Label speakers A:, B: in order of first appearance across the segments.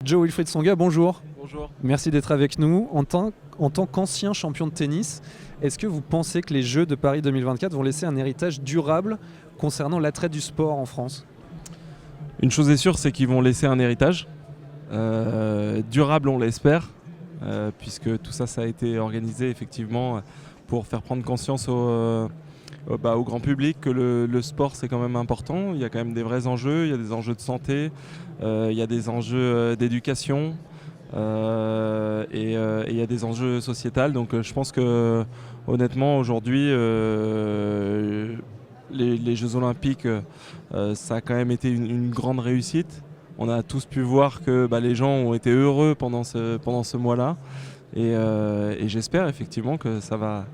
A: Joe Wilfried Tsonga, bonjour.
B: Bonjour.
A: Merci d'être avec nous. En tant qu'ancien champion de tennis, est-ce que vous pensez que les Jeux de Paris 2024 vont laisser un héritage durable concernant l'attrait du sport en France ?
B: Une chose est sûre, c'est qu'ils vont laisser un héritage. Durable, on l'espère, puisque tout ça, ça a été organisé effectivement pour faire prendre conscience au grand public que le sport, c'est quand même important. Il y a quand même des vrais enjeux, il y a des enjeux de santé, il y a des enjeux d'éducation. Et il y a des enjeux sociétals, donc je pense que honnêtement aujourd'hui les Jeux Olympiques ça a quand même été une grande réussite. On a tous pu voir que les gens ont été heureux pendant ce mois-là et j'espère effectivement que ça va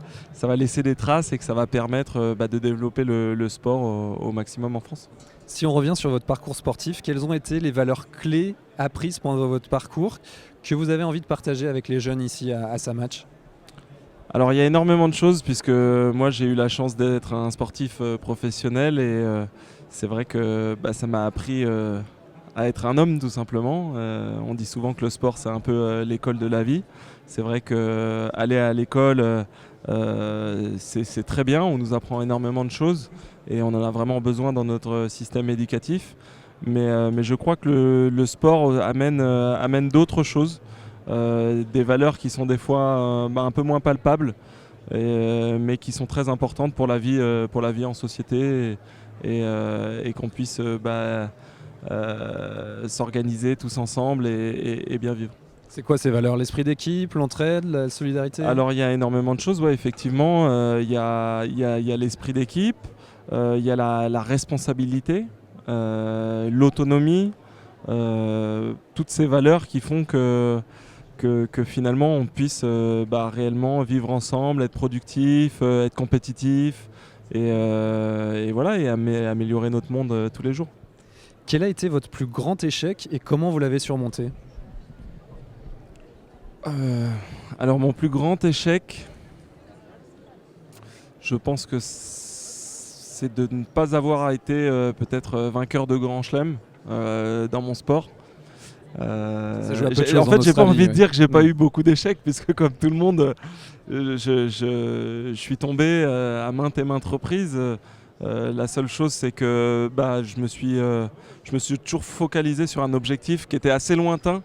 B: laisser des traces et que ça va permettre de développer le sport au maximum en France.
A: Si on revient sur votre parcours sportif, quelles ont été les valeurs clés apprises pendant votre parcours que vous avez envie de partager avec les jeunes ici à Samatch ?
B: Alors il y a énormément de choses puisque moi j'ai eu la chance d'être un sportif professionnel et c'est vrai que ça m'a appris à être un homme tout simplement. On dit souvent que le sport c'est un peu l'école de la vie. C'est vrai qu'aller à l'école c'est très bien, on nous apprend énormément de choses et on en a vraiment besoin dans notre système éducatif. Mais je crois que le sport amène d'autres choses. Des valeurs qui sont des fois un peu moins palpables, mais qui sont très importantes pour la vie en société et qu'on puisse s'organiser tous ensemble et bien vivre.
A: C'est quoi ces valeurs ? L'esprit d'équipe, l'entraide, la solidarité ?
B: Alors il y a énormément de choses, ouais, effectivement. Il y a l'esprit d'équipe, il y a la responsabilité, l'autonomie, toutes ces valeurs qui font que finalement on puisse réellement vivre ensemble, être productif, être compétitif et voilà, et améliorer notre monde tous les jours.
A: Quel a été votre plus grand échec et comment vous l'avez surmonté ?
B: Alors mon plus grand échec, je pense que c'est de ne pas avoir été peut-être vainqueur de Grand Chelem dans mon sport. En fait, j'ai pas envie de dire que j'ai pas eu beaucoup d'échecs, puisque comme tout le monde, je suis tombé à maintes et maintes reprises. La seule chose, c'est que je me suis toujours focalisé sur un objectif qui était assez lointain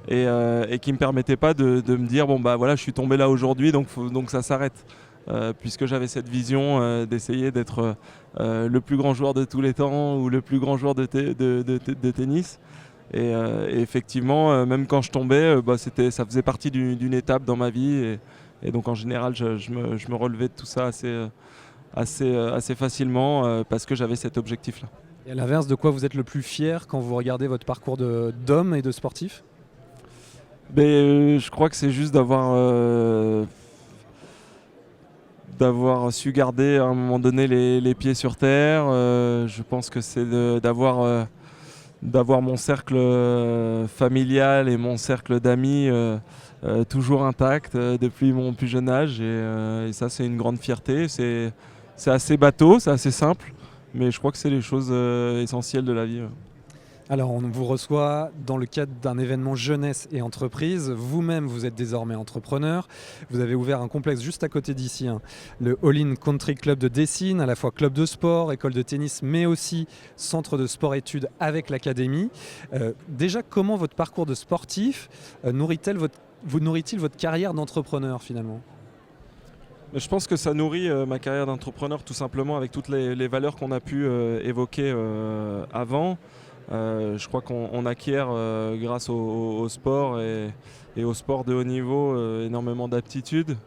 B: et qui me permettait pas de me dire voilà, je suis tombé là aujourd'hui, donc ça s'arrête. Puisque j'avais cette vision d'essayer d'être le plus grand joueur de tous les temps ou le plus grand joueur de tennis. Et effectivement, même quand je tombais, ça faisait partie d'une étape dans ma vie. Et donc en général, je me relevais de tout ça assez facilement parce que j'avais cet objectif-là.
A: Et à l'inverse, de quoi vous êtes le plus fier quand vous regardez votre parcours d'homme et de sportif ?
B: Je crois que c'est juste d'avoir su garder à un moment donné les pieds sur terre. Je pense que c'est d'avoir mon cercle familial et mon cercle d'amis toujours intact depuis mon plus jeune âge et ça c'est une grande fierté. C'est assez bateau, c'est assez simple, mais je crois que c'est les choses essentielles de la vie.
A: Alors on vous reçoit dans le cadre d'un événement jeunesse et entreprise. Vous-même, vous êtes désormais entrepreneur. Vous avez ouvert un complexe juste à côté d'ici, le All-in Country Club de Dessines, à la fois club de sport, école de tennis, mais aussi centre de sport-études avec l'académie. Déjà, comment votre parcours de sportif nourrit-il votre carrière d'entrepreneur finalement ?
B: Je pense que ça nourrit ma carrière d'entrepreneur tout simplement avec toutes les valeurs qu'on a pu évoquer avant. Je crois qu'on acquiert grâce au sport et au sport de haut niveau énormément d'aptitudes,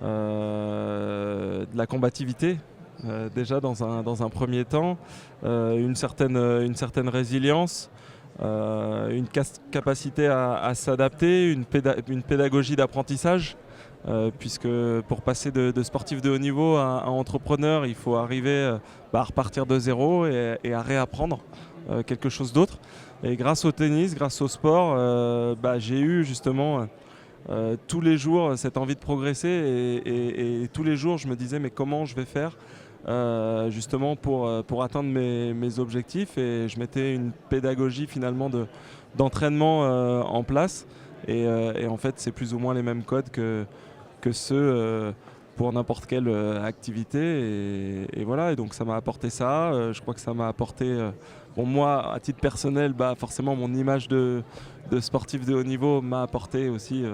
B: de la combativité déjà dans un premier temps, une certaine résilience, une capacité à s'adapter, une pédagogie d'apprentissage. Puisque pour passer de sportif de haut niveau à entrepreneur, il faut arriver à repartir de zéro et à réapprendre quelque chose d'autre. Et grâce au tennis, grâce au sport, j'ai eu justement tous les jours cette envie de progresser et tous les jours je me disais mais comment je vais faire justement pour atteindre mes objectifs, et je mettais une pédagogie finalement d'entraînement en place, et en fait c'est plus ou moins les mêmes codes que ceux pour n'importe quelle activité, et voilà, et donc ça m'a apporté ça. Je crois que ça m'a apporté, bon, moi à titre personnel, forcément mon image de sportif de haut niveau m'a apporté aussi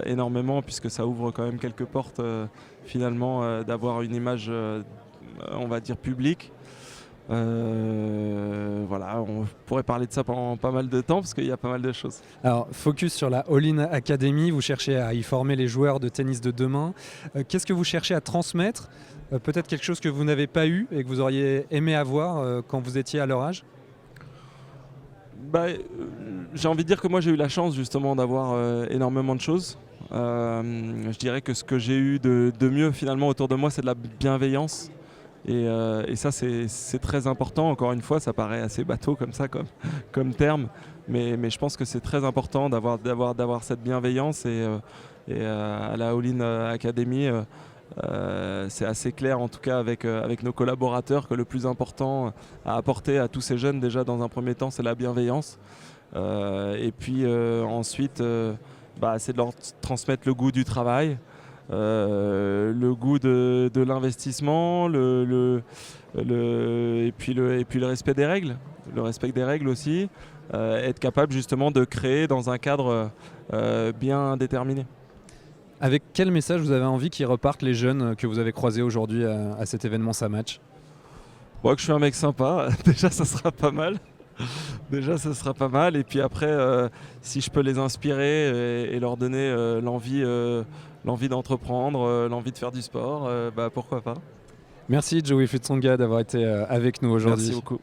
B: énormément, puisque ça ouvre quand même quelques portes finalement, d'avoir une image on va dire publique. Voilà, on pourrait parler de ça pendant pas mal de temps parce qu'il y a pas mal de choses.
A: Alors, focus sur la All-in Academy, vous cherchez à y former les joueurs de tennis de demain. Qu'est-ce que vous cherchez à transmettre? Peut-être quelque chose que vous n'avez pas eu et que vous auriez aimé avoir quand vous étiez à leur âge?
B: J'ai envie de dire que moi j'ai eu la chance justement d'avoir énormément de choses. Je dirais que ce que j'ai eu de mieux finalement autour de moi, c'est de la bienveillance. Et ça c'est très important. Encore une fois, ça paraît assez bateau comme ça, comme terme, mais je pense que c'est très important d'avoir cette bienveillance, et à la All-in Academy, c'est assez clair en tout cas avec nos collaborateurs, que le plus important à apporter à tous ces jeunes, déjà dans un premier temps, c'est la bienveillance, et puis ensuite c'est de leur transmettre le goût du travail, le goût de l'investissement, et puis le respect des règles, aussi, être capable justement de créer dans un cadre bien déterminé.
A: Avec quel message vous avez envie qu'ils repartent, les jeunes que vous avez croisés aujourd'hui à cet événement SaMatch?
B: Moi, que je suis un mec sympa, déjà ça sera pas mal. Et puis après, si je peux les inspirer et leur donner l'envie d'entreprendre, l'envie de faire du sport, pourquoi pas.
A: Merci Joey Futsonga d'avoir été avec nous aujourd'hui.
B: Merci beaucoup.